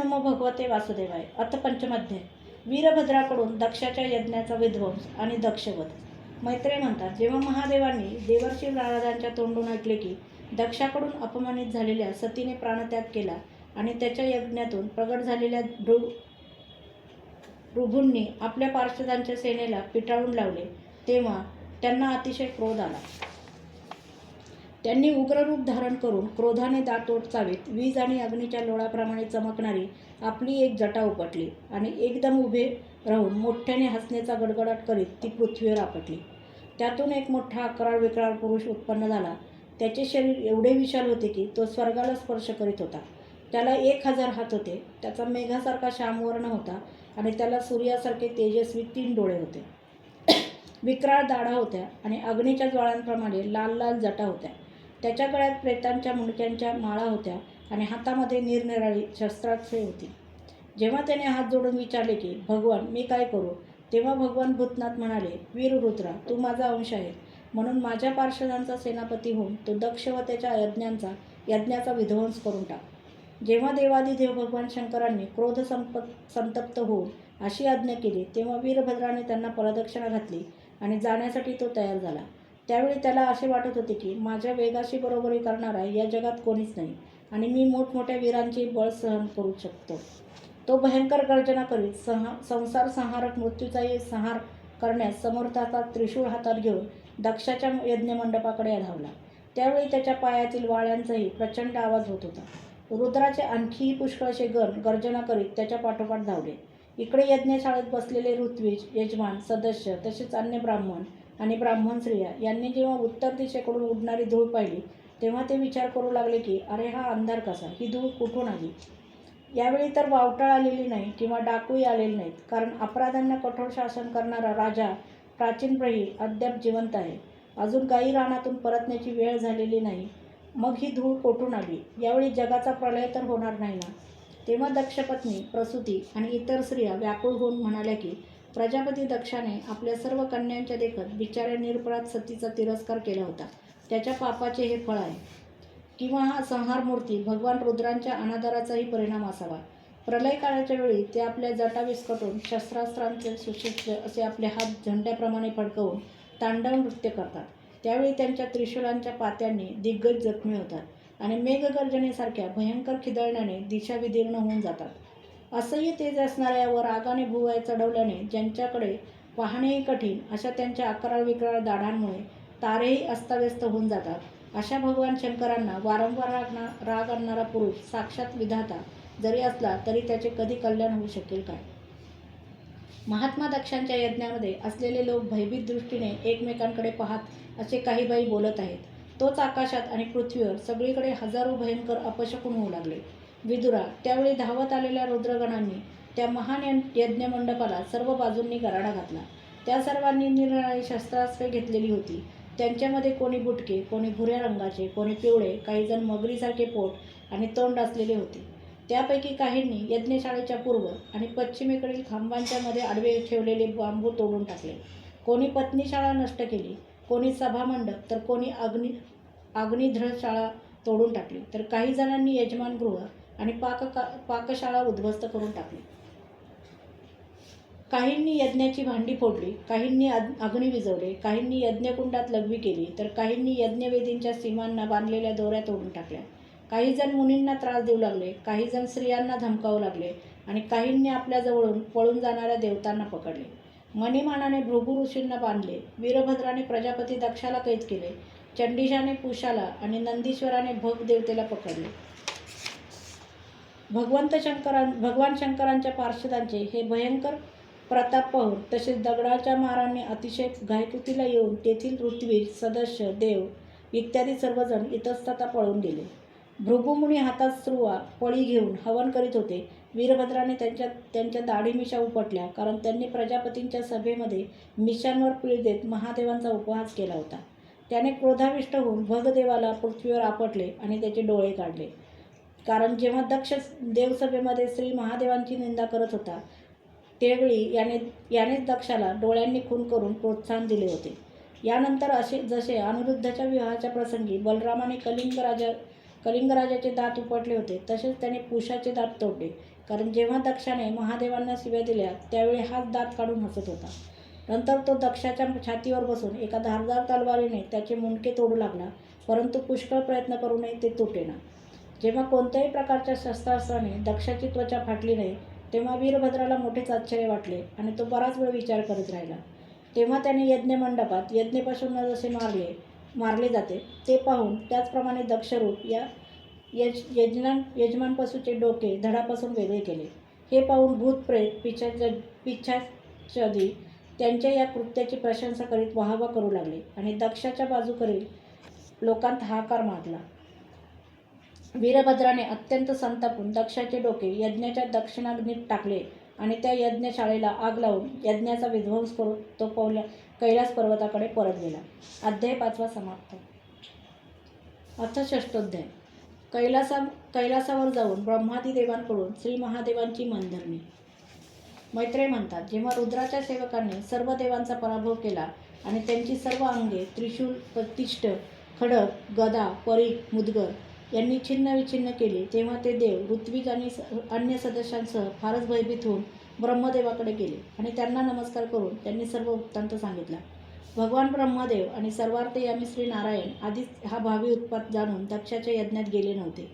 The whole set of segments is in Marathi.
नमो भगवते वासुदेवाय. अथ पंचमाध्याय. वीरभद्राकडून दक्षाच्या यज्ञाचा विध्वंस आणि दक्षवध. मैत्रेय म्हणतात, जेव्हा महादेवांनी देवर्षी नारदांच्या तोंडून ऐकले की दक्षाकडून अपमानित झालेल्या सतीने प्राणत्याग केला आणि त्याच्या यज्ञातून प्रगट झालेल्या ऋभूंनी आपल्या पार्षदांच्या सेनेला पिटाळून लावले, तेव्हा त्यांना अतिशय क्रोध आला. त्यांनी उग्ररूप धारण करून क्रोधाने दातोट चावीत वीज आणि अग्नीच्या लोळाप्रमाणे चमकणारी आपली एक जटा उपटली आणि एकदम उभे राहून मोठ्याने हसण्याचा गडगडाट करीत ती पृथ्वीवर आपटली. त्यातून एक मोठा अकराळ विक्राळ पुरुष उत्पन्न झाला. त्याचे शरीर एवढे विशाल होते की तो स्वर्गाला स्पर्श करीत होता. त्याला 1000 हात होते. त्याचा मेघासारखा श्यामवर्ण होता आणि त्याला सूर्यासारखे तेजस्वी 3 डोळे होते. विक्राळ दाढा होत्या आणि अग्नीच्या ज्वाळांप्रमाणे लाल लाल जटा होत्या. त्याच्या गळ्यात प्रेतांच्या मुंडक्यांच्या माळा होत्या आणि हातामध्ये निरनिराळी शस्त्रास्त्रे होती. जेव्हा त्याने हात जोडून विचारले की भगवान, मी काय करू, तेव्हा भगवान भूतनाथ म्हणाले, वीर रुद्रा, तू माझा अंश आहे, म्हणून माझ्या पार्षदांचा सेनापती होऊन तो दक्ष व त्याच्या यज्ञाचा विध्वंस करून टाक. जेव्हा देवादिदेव भगवान शंकरांनी क्रोध संतप्त होऊन अशी आज्ञा केली, तेव्हा वीरभद्राने त्यांना प्रदक्षिणा घातली आणि जाण्यासाठी तो तयार झाला. त्यावेळी त्याला असे वाटत होते की माझ्या वेगाशी बरोबरी करणारा या जगात कोणीच नाही आणि मी मोठमोठ्या वीरांचे बळ सहन करू शकतो. तो भयंकर गर्जना करीत संसार संहारक मृत्यूचाही संहार करण्यास समर्थ असा त्रिशूळ हातात घेऊन दक्षाच्या यज्ञमंडपाकडे धावला. त्यावेळी त्याच्या पायातील वाळ्यांचाही प्रचंड आवाज होत होता. रुद्राचे आणखीही पुष्कळसे गण गर्जना करीत त्याच्या पाठोपाठ धावले. इकडे यज्ञशाळेत बसलेले ऋत्विज, यजमान, सदस्य तसेच अन्य ब्राह्मण आणि ब्राह्मण स्त्रिया यांनी जेव्हा उत्तर दिशेकडून उडणारी धूळ पाहिली, तेव्हा ते विचार करू लागले की अरे, हा अंधार कसा, ही धूळ कुठून आली. यावेळी तर वावटाळ आलेली नाही किंवा डाकूही आलेले नाहीत, कारण अपराध्यांना कठोर शासन करणारा राजा प्राचीन प्रही अद्याप जिवंत आहे. अजून गायी रानातून परतण्याची वेळ झालेली नाही, मग ही धूळ कोठून आली. यावेळी जगाचा प्रलय तर होणार नाही ना. तेव्हा दक्षपत्नी, प्रसूती आणि इतर स्त्रिया व्याकुळ होऊन म्हणाल्या की प्रजापती दक्षाने आपल्या सर्व कन्यांच्या देखत बिचाऱ्या निरपराध सतीचा तिरस्कार केला होता. त्याच्या पापाचे हे फळ आहे, किंवा हा संहारमूर्ती भगवान रुद्रांच्या अनादराचाही परिणाम असावा. प्रलय काळाच्या वेळी ते आपल्या जटा विस्कटून शस्त्रास्त्रांचे सुसज्ज असे आपले हात झेंड्याप्रमाणे फडकवून तांडव नृत्य करतात. त्यावेळी त्यांच्या त्रिशूलांच्या पात्यांनी दिग्गज जखमी होतात आणि मेघगर्जनेसारख्या भयंकर खिदळण्याने दिशा विदीर्ण होऊन जातात. असह्य तेज असणाऱ्या व रागाने भुवया चढवल्याने ज्यांच्याकडे पाहणेही कठीण अशा त्यांच्या अकराळ विक्राळ दाढांमुळे तारेही अस्ताव्यस्त होऊन जातात. अशा भगवान शंकरांना वारंवार राग आणणारा पुरुष साक्षात विधाता जरी असला तरी त्याचे कधी कल्याण होऊ शकेल काय. महात्मा दक्षांच्या यज्ञामध्ये असलेले लोक भयभीत दृष्टीने एकमेकांकडे पाहत असे काही बाई बोलत आहेत. तोच आकाशात आणि पृथ्वीवर सगळीकडे हजारो भयंकर अपशकुन होऊ लागले. विदुरा, त्यावेळी धावत आलेल्या रुद्रगणांनी त्या महान यज्ञमंडपाला सर्व बाजूंनी गराडा घातला. त्या सर्वांनी निरनिराळी शस्त्रास्त्रे घेतलेली होती. त्यांच्यामध्ये कोणी बुटके, कोणी भुऱ्या रंगाचे, कोणी पिवळे, काही जण मगरीसारखे पोट आणि तोंड असलेले होते. त्यापैकी काहींनी यज्ञशाळेच्या पूर्व आणि पश्चिमेकडील खांबांच्या मध्ये आडवे ठेवलेले बांबू तोडून टाकले. कोणी पत्नीशाळा नष्ट केली, कोणी सभामंडप, तर कोणी अग्निध्रशाळा तोडून टाकली, तर काही जणांनी यजमानगृह आणि पाकशाळा उद्ध्वस्त करून टाकली. काहींनी यज्ञाची भांडी फोडली, काहींनी अग्नी विझवले, काहींनी यज्ञकुंडात लघवी केली, तर काहींनी यज्ञवेदींच्या सीमांना बांधलेल्या दोऱ्या तोडून टाकल्या. काही जण मुनींना त्रास देऊ लागले, काही जण स्त्रियांना धमकावू लागले आणि काहींनी आपल्या जवळून पळून जाणाऱ्या देवतांना पकडले. मणिमानाने भृगु ऋषींना बांधले. वीरभद्राने प्रजापती दक्षाला कैद केले. चंडीशाने पुषाला आणि नंदीश्वराने भग देवतेला पकडले. भगवान शंकरांच्या पार्षदांचे हे भयंकर प्रताप पाहून तसेच दगडाच्या मारांनी अतिशय घायकुतीला येऊन तेथील ऋत्विज, सदस्य, देव इत्यादी सर्वजण इतस्ततः पळून गेले. भृगुमुनी हातात स्रुवा पळी घेऊन हवन करीत होते. वीरभद्राने त्यांच्या दाढी मिशा उपटल्या, कारण त्यांनी प्रजापतींच्या सभेमध्ये मिशांवर पीळ देत महादेवांचा उपहास केला होता. त्याने क्रोधाविष्ट होऊन भगदेवाला पृथ्वीवर आपटले आणि त्याचे डोळे काढले, कारण जेव्हा दक्ष देवसभेमध्ये श्री महादेवांची निंदा करत होता त्यावेळी यानेच दक्षाला डोळ्यांनी खून करून प्रोत्साहन दिले होते. यानंतर जसे अनिरुद्धाच्या विवाहाच्या प्रसंगी बलरामाने कलिंग राजाचे दात उपटले होते, तसेच त्याने पुषाचे दात तोडले. कारण जेव्हा दक्षाने महादेवांना शिव्या दिल्या त्यावेळी हाच दात काढून हसत होता. नंतर तो दक्षाच्या छातीवर बसून एका धारदार तलवारीने त्याचे मुंडके तोडू लागला, परंतु पुष्कळ प्रयत्न करूनही ते तुटेना. जेव्हा कोणत्याही प्रकारच्या शस्त्रास्त्राने दक्षाची त्वचा फाटली नाही तेव्हा वीरभद्राला मोठेच आश्चर्य वाटले आणि तो बराच वेळ विचार करत राहिला. तेव्हा त्याने यज्ञमंडपात यज्ञपशूंना जसे मारले जाते ते पाहून त्याचप्रमाणे दक्षरूप या यजमान पशूचे डोके धडापासून वेगळे केले. हे पाहून भूतप्रेत पिशाचादी त्यांच्या या कृत्याची प्रशंसा करीत वाहवा करू लागले आणि दक्षाच्या बाजूकडील लोकांत हाहाकार माजला. वीरभद्राने अत्यंत संतापून दक्षाचे डोके यज्ञाच्या दक्षिणाग्नीत टाकले आणि त्या यज्ञशाळेला आग लावून यज्ञाचा विध्वंस करून तो कैलास पर्वताकडे परत गेला. अध्याय 5 समाप्त. अथ षष्ठोध्याय. कैलासावर जाऊन ब्रह्मादी देवांकडून श्री महादेवांची मनधरणी. मैत्रेय म्हणतात, जेव्हा रुद्राच्या सेवकांनी सर्व देवांचा पराभव केला आणि त्यांची सर्व अंगे त्रिशूल, प्रतिष्ठ, खडग, गदा, परीघ, मुदगर यांनी छिन्नविछिन्न केली तेव्हा ते देव ऋत्विज आणि अन्य सदस्यांसह फारच भयभीत होऊन ब्रह्मदेवाकडे गेले आणि त्यांना नमस्कार करून त्यांनी सर्व वृत्तांत सांगितला. भगवान ब्रह्मदेव आणि सर्वार्थयामी श्री नारायण आधीच हा भावी उत्पात जाणून दक्षाच्या यज्ञात गेले नव्हते.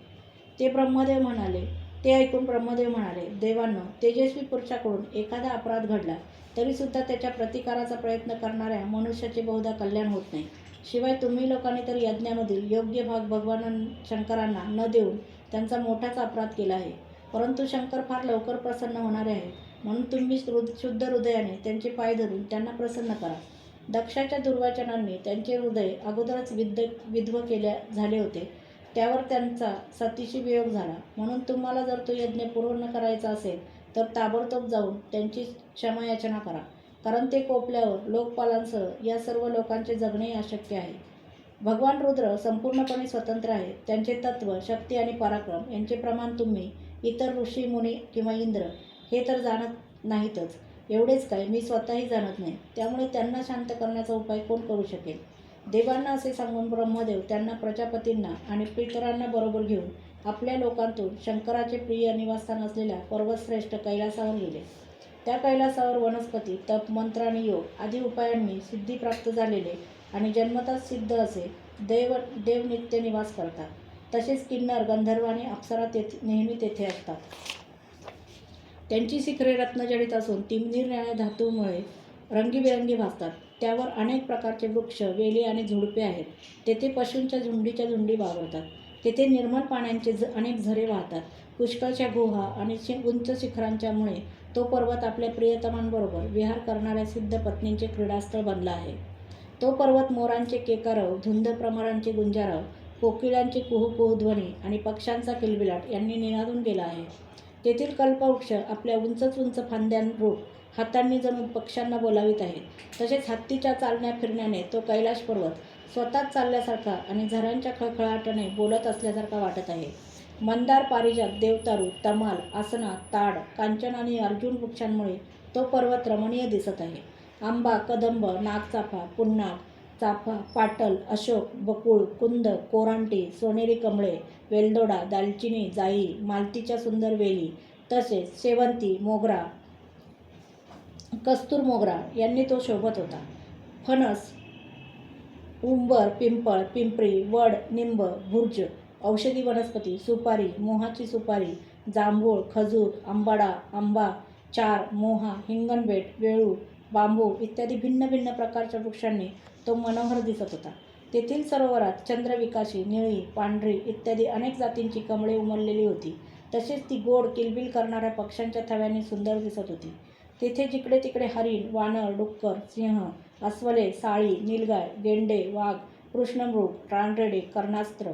ते ऐकून ब्रह्मदेव म्हणाले, देवांनो, तेजस्वी पुरुषाकडून एखादा अपराध घडला तरीसुद्धा त्याच्या प्रतिकाराचा प्रयत्न करणाऱ्या मनुष्याचे बहुधा कल्याण होत नाही. शिवाय तुम्ही लोकांनी तर यज्ञामधील योग्य भाग भगवान शंकरांना न देऊन त्यांचा मोठाच अपराध केला आहे. परंतु शंकर फार लवकर प्रसन्न होणारे आहेत, म्हणून तुम्ही शुद्ध हृदयाने त्यांचे पाय धरून त्यांना प्रसन्न करा. दक्षाच्या दुर्वाचनांनी त्यांचे हृदय अगोदरच विध्व झाले होते, त्यावर त्यांचा सतीशी वियोग झाला. म्हणून तुम्हाला जर तो यज्ञ पूर्ण करायचा असेल तर ताबडतोब जाऊन त्यांची क्षमायाचना करा, कारण ते कोपल्यावर लोकपालांसह या सर्व लोकांचे जगणे अशक्य आहे. भगवान रुद्र संपूर्णपणे स्वतंत्र आहेत. त्यांचे तत्व, शक्ती आणि पराक्रम यांचे प्रमाण तुम्ही, इतर ऋषी, मुनी किंवा इंद्र हे तर जाणत नाहीतच. एवढेच काय, मी स्वतःही जाणत नाही. त्यामुळे त्यांना शांत करण्याचा उपाय कोण करू शकेल? देवांना असे सांगून ब्रह्मदेव त्यांना, प्रजापतींना आणि पितरांना बरोबर घेऊन आपल्या लोकांतून शंकराचे प्रिय निवासस्थान असलेल्या पर्वतश्रेष्ठ कैलासावर गेले. त्या कैलासावर वनस्पती, तप, मंत्र आणि योग आदी उपायांनी सिद्धी प्राप्त झालेले आणि जन्मतःच सिद्ध असे देव नित्य निवास करतात. तसेच किन्नर, गंधर्व आणि अप्सरा नेहमी तेथे असतात. त्यांची शिखरे रत्नजडित असून ती निरनिराळ्या धातूमुळे रंगीबेरंगी भासतात. त्यावर अनेक प्रकारचे वृक्ष, वेली आणि झुडपे आहेत. तेथे पशूंच्या झुंडीच्या झुंडी वावरतात. तेथे निर्मल पाण्याचे अनेक झरे वाहतात. पुष्कळशा गुहा आणि उंच शिखरांच्यामुळे तो पर्वत आपल्या प्रियतमांबरोबर विहार करणाऱ्या सिद्ध पत्नींचे क्रीडास्थळ बनला आहे. तो पर्वत मोरांचे केकारव, धुंद भ्रमरांचे गुंजारव, कोकिळांचे कुहू ध्वनी आणि पक्ष्यांचा किलबिलाट यांनी निनादून गेला आहे. तेथील कल्पवृक्ष आपल्या उंच फांद्यांरूप हातांनी जणू पक्ष्यांना बोलावित आहेत. तसेच हत्तीच्या चालण्या फिरण्याने तो कैलास पर्वत स्वतःच चालल्यासारखा आणि झऱ्यांच्या खळखळाटाने बोलत असल्यासारखा वाटत आहे. मंदार, पारिजात, देवतारू, तमाल, आसना, ताड, कांचन आणि अर्जुन वृक्षांमुळे तो पर्वत रमणीय दिसत आहे. आंबा, कदंब, नागचाफा, पुन्नाग, चाफा, पाटल, अशोक, बकुळ, कुंद, कोरांटी, सोनेरी कमळे, वेलदोडा, दालचिनी, जाई, मालतीच्या सुंदर वेली, तसेच शेवंती, मोगरा, कस्तूर मोगरा यांनी तो शोभत होता. फणस, उंबर, पिंपळ, पिंपरी, वड, निंब, भुर्ज, औषधी वनस्पती, सुपारी, मोहाची सुपारी, जांभूळ, खजूर, आंबाडा, आंबा, चार, मोहा, हिंगणबेट, वेळू, बांबू इत्यादी भिन्न भिन्न प्रकारच्या वृक्षांनी तो मनोहर दिसत होता. तेथील सरोवरात चंद्रविकाशी, निळी, पांढरी इत्यादी अनेक जातींची कमळे उमललेली होती. तसेच ती गोड किलबिल करणाऱ्या पक्ष्यांच्या थव्यांनी सुंदर दिसत होती. तेथे जिकडे तिकडे हरिण, वानर, डुक्कर, सिंह, अस्वले, साळी, नीलगाय, गेंडे, वाघ, कृष्णमृग, रानरेडे, कर्णास्त्र,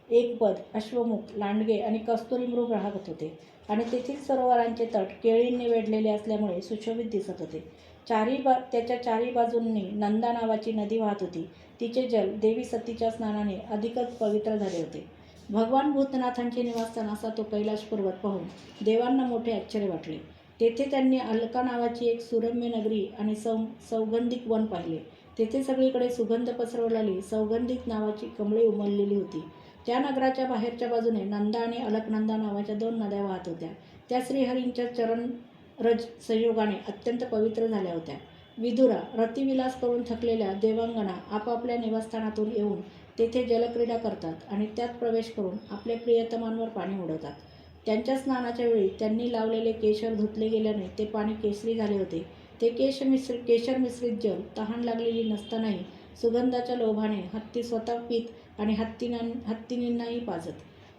एकपद, अश्वमुख, लांडगे आणि कस्तुरी मृग राहत होते. आणि तेथील सरोवरांचे तट केळींनी वेढलेले असल्यामुळे सुशोभित दिसत होते. त्याच्या चारी बाजूंनी नंदा नावाची नदी वाहत होती. तिचे जल देवी सतीच्या स्नानाने अधिकच पवित्र झाले होते. भगवान भूतनाथांचे निवासस्थान असा तो कैलास पर्वत पाहून देवांना मोठे आश्चर्य वाटले. तेथे त्यांनी अलका नावाची एक सुरम्य नगरी आणि सौगंधिक वन पाहिले. तेथे सगळीकडे सुगंध पसरवलेली सौगंधिक नावाची कमळे उमललेली होती. त्या नगराच्या बाहेरच्या बाजूने नंदा आणि अलकनंदा नावाच्या 2 नद्या वाहत होत्या. त्या श्रीहरींच्या चरणरज संयोगाने अत्यंत पवित्र झाल्या होत्या. विदुरा रतिविलास करून थकलेल्या देवांगना आपापल्या निवासस्थानातून येऊन तेथे जलक्रीडा करतात आणि त्यात प्रवेश करून आपल्या प्रियतमांवर पाणी उडवतात. त्यांच्या स्नानाच्या वेळी त्यांनी लावलेले केशर धुतले गेल्याने ते पाणी केशरी झाले होते. ते केशर मिश्रित जल तहान लागलेली नसतानाही सुगंधाच्या लोभाने हत्ती स्वतः पीत आणि हत्तीनींनाही पाजत.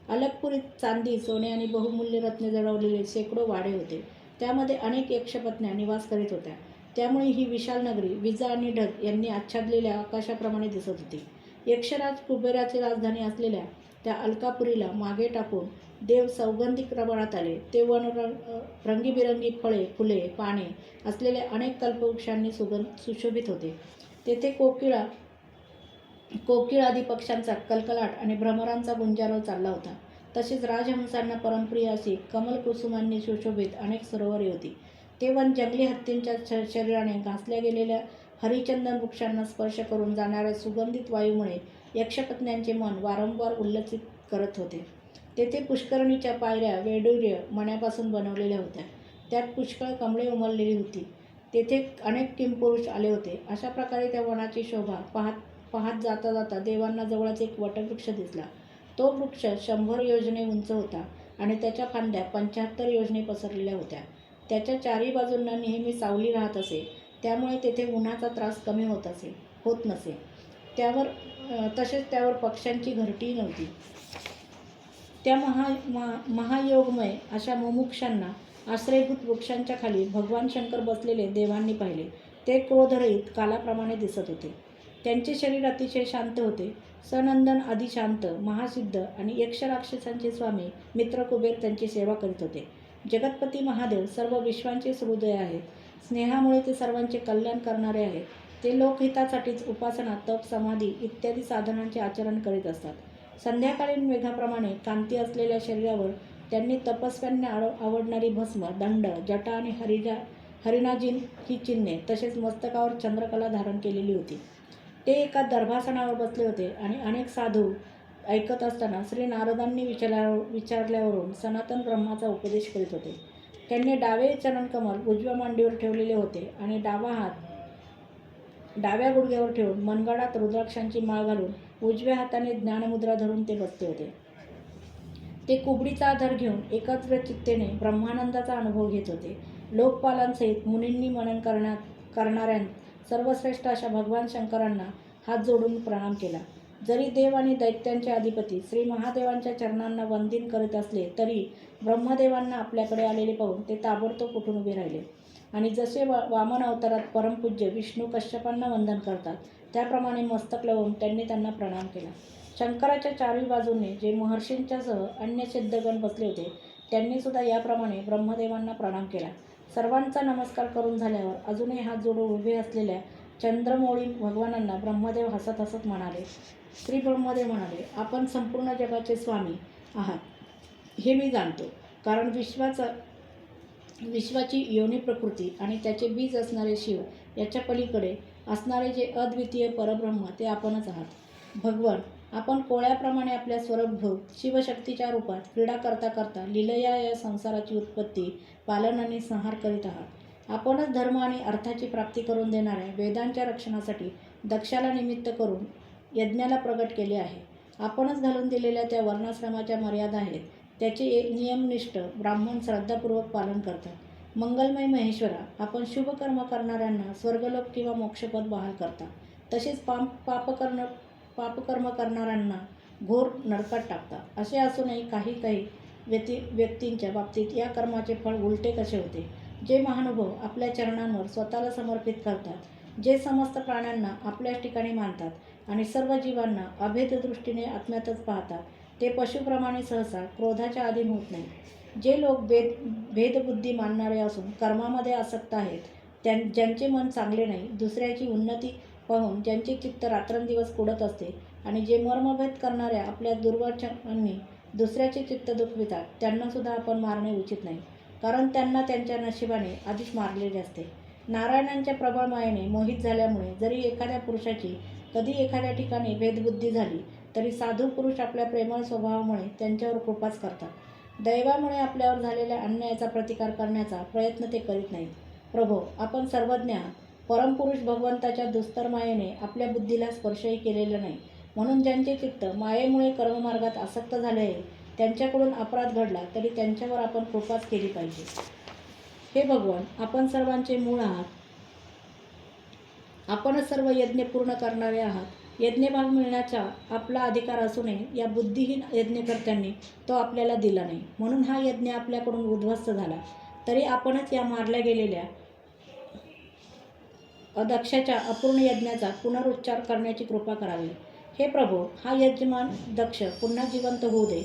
अलकपुरीत चांदी, सोने आणि बहुमूल्य रत्ने जडवलेले शेकडो वाडे होते. त्यामध्ये अनेक यक्षपत्न्या निवास करीत होत्या. त्यामुळे ही विशाल नगरी विजा आणि ढग यांनी आच्छादलेल्या आकाशाप्रमाणे दिसत होती. यक्षराज कुबेराची राजधानी असलेल्या त्या अलकापुरीला मागे टाकून देव सौगंधिक प्रमाणात आले. ते वन रंगीबिरंगी फळे, फुले, पाने असलेले अनेक कल्पवृक्षांनी सुशोभित होते. तेथे कोकिळ आदी पक्ष्यांचा कलकलाट आणि भ्रमरांचा गुंजारव चालला होता. तसेच राजहंसांना परमप्रिय अशी कमलकुसुमांनी सुशोभित अनेक सरोवरे होती. ते वन जंगली हत्तींच्या शरीराने घासल्या गेलेल्या हरिचंदन वृक्षांना स्पर्श करून जाणाऱ्या सुगंधित वायूमुळे यक्षपत्न्यांचे मन वारंवार उल्लसित करत होते. तेथे पुष्करणीच्या पायऱ्या वैडूर्य मण्यापासून बनवलेल्या होत्या. त्यात पुष्कळ कमळे उमललेली होती. तेथे अनेक किंपुरुष आले होते. अशा प्रकारे त्या वनाची शोभा पाहत जाता जाता देवांना जवळच एक वटवृक्ष दिसला. तो वृक्ष 100 योजने उंच होता आणि त्याच्या फांद्या 75 योजने पसरलेल्या होत्या. त्याच्या चारी बाजूंना नेहमी सावली राहत असे. त्यामुळे तेथे उन्हाचा त्रास कमी होत नसे. तसेच त्यावर पक्ष्यांची घरटीही नव्हती. त्या महायोगमय अशा मुमुक्षांना आश्रयभूत वृक्षांच्या खाली भगवान शंकर बसलेले देवांनी पाहिले. ते क्रोधरहित कालाप्रमाणे दिसत होते. त्यांचे शरीर अतिशय शांत होते. सनंदन आदी शांत, महासिद्ध आणि यक्षराक्षसांचे स्वामी मित्र कुबेर त्यांची सेवा करीत होते. जगतपती महादेव सर्व विश्वांचे हृदय आहेत. स्नेहामुळे ते सर्वांचे कल्याण करणारे आहेत. ते लोकहितासाठीच उपासना, तप, समाधी इत्यादी साधनांचे आचरण करीत असतात. संध्याकाळीन मेघाप्रमाणे कांती असलेल्या शरीरावर त्यांनी तपस्व्यांना आवडणारी भस्म, दंड, जटा आणि हरिणाजीन ही चिन्हे तसेच मस्तकावर चंद्रकला धारण केलेली होती. ते एका दर्भासनावर बसले होते आणि अनेक साधू ऐकत असताना श्री नारदांनी विचारल्यावरून सनातन ब्रह्माचा उपदेश करीत होते. त्यांनी डावे चरणकमल उजव्या मांडीवर ठेवलेले होते आणि डावा हात डाव्या गुडघ्यावर ठेवून मनगडात रुद्राक्षांची माळ घालून उजव्या हाताने ज्ञानमुद्रा धरून ते बसले होते. ते कुबडीचा आधार घेऊन एकाग्र चित्तेने ब्रह्मानंदाचा अनुभव घेत होते. लोकपालांसहित मुनींनी मनन करणाऱ्या सर्वश्रेष्ठ अशा भगवान शंकरांना हात जोडून प्रणाम केला. जरी देव आणि दैत्यांचे अधिपती श्री महादेवांच्या चरणांना वंदन करीत असले तरी ब्रह्मदेवांना आपल्याकडे आलेले पाहून ते ताबडतोब उठून उभे राहिले आणि जसे वामन अवतारात परमपूज्य विष्णू कश्यपांना वंदन करतात त्याप्रमाणे मस्तक लावून त्यांनी त्यांना प्रणाम केला. शंकराच्या चारही बाजूने जे महर्षींच्यासह अन्य सिद्धगण बसले होते त्यांनी सुद्धा याप्रमाणे ब्रह्मदेवांना प्रणाम केला. सर्वांचा नमस्कार करून झाल्यावर अजूनही हात जोडून उभे असलेल्या चंद्रमौळी भगवानांना ब्रह्मदेव हसत हसत म्हणाले. श्री ब्रह्मदेव म्हणाले, आपण संपूर्ण जगाचे स्वामी आहात हे मी जाणतो. कारण विश्वाची योनी प्रकृती आणि त्याचे बीज असणारे शिव याच्या पलीकडे असणारे जे अद्वितीय परब्रह्म ते आपणच आहात. भगवान, आपण कोळ्याप्रमाणे आपल्या स्वरूपभूत शिवशक्तीच्या रूपात क्रीडा करता करता लीलया या संसाराची उत्पत्ती, पालन आणि संहार करीत आहात. आपणच धर्म आणि अर्थाची प्राप्ती करून देणाऱ्या वेदांच्या रक्षणासाठी दक्षाला निमित्त करून यज्ञाला प्रगट केले आहे. आपणच घालून दिलेल्या त्या वर्णाश्रमाच्या मर्यादा आहेत त्याचे नियमनिष्ठ ब्राह्मण श्रद्धापूर्वक पालन करतात. मंगलमय महेश्वरा, आपण शुभकर्म करणाऱ्यांना स्वर्गलोक किंवा मोक्षपद बहाल करता. तसेच पापकर्म करणाऱ्यांना घोर नरकात टाकता. असे असूनही काही व्यक्तींच्या बाबतीत या कर्माचे फळ उलटे कसे होते. जे महानुभव आपल्या चरणांवर स्वतःला समर्पित करतात, जे समस्त प्राण्यांना आपल्याच ठिकाणी मानतात आणि सर्व जीवांना अभेद दृष्टीने आत्म्यातच पाहतात, ते पशुप्रमाणे सहसा क्रोधाच्या अधीन होत नाही. जे लोक भेदबुद्धी मानणारे असून कर्मामध्ये आसक्त आहेत, ज्यांचे मन चांगले नाही, दुसऱ्याची उन्नती पाहून ज्यांचे चित्त रात्रंदिवस कुढत असते आणि जे मर्मभेद करणाऱ्या आपल्या दुर्वचनांनी दुसऱ्याचे चित्त दुखवितात, त्यांनासुद्धा आपण मारणे उचित नाही. कारण त्यांना त्यांच्या नशिबाने आधीच मारलेले असते. नारायणांच्या प्रबळ मायेने मोहित झाल्यामुळे जरी एखाद्या पुरुषाची कधी एखाद्या ठिकाणी भेदबुद्धी झाली तरी साधू पुरुष आपल्या प्रेमळ स्वभावामुळे त्यांच्यावर कृपाच करतात. दैवामुळे आपल्यावर झालेल्या अन्यायाचा प्रतिकार करण्याचा प्रयत्न ते करीत नाहीत. प्रभो, आपण सर्वज्ञ आहात. परमपुरुष भगवंताच्या दुस्तर मायेने आपल्या बुद्धीला स्पर्शही केलेला नाही. म्हणून ज्यांचे चित्त मायेमुळे कर्ममार्गात आसक्त झाले आहे, त्यांच्याकडून अपराध घडला तरी त्यांच्यावर आपण कृपाच केली पाहिजे. हे भगवान, आपण सर्वांचे मूळ आहात. आपणच सर्व यज्ञ पूर्ण करणारे आहात. यज्ञभाग मिळण्याचा आपला अधिकार असूनही या बुद्धिहीन यज्ञकर्त्यांनी तो आपल्याला दिला नाही. म्हणून हा यज्ञ आपल्याकडून उद्ध्वस्त झाला. तरी आपणच या मारल्या गेलेल्या दक्षाच्या अपूर्ण यज्ञाचा पुनरुच्चार करण्याची कृपा करावी. हे प्रभो, हा यजमान दक्ष पुन्हा जिवंत होऊ दे.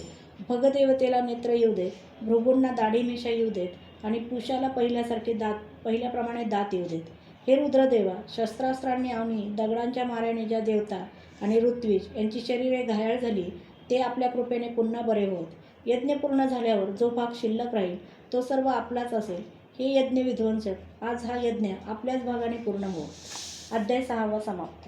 भगदेवतेला नेत्र येऊ देत, भृगूंना दाढी मिशा येऊ देत आणि पुषाला पहिल्याप्रमाणे दात येऊ देत. हे रुद्रदेवा, शस्त्रास्त्रांनी आणि दगडांच्या माऱ्याने ज्या देवता आणि ऋत्विज यांची शरीरे घायाळ झाली, ते आपल्या कृपेने पुन्हा बरे होत. यज्ञ पूर्ण झाल्यावर जो भाग शिल्लक राहील तो सर्व आपलाच असेल. हे यज्ञ विध्वंसक, आज हा यज्ञ आपल्याच भागाने पूर्ण हो. अध्याय 6 समाप्त.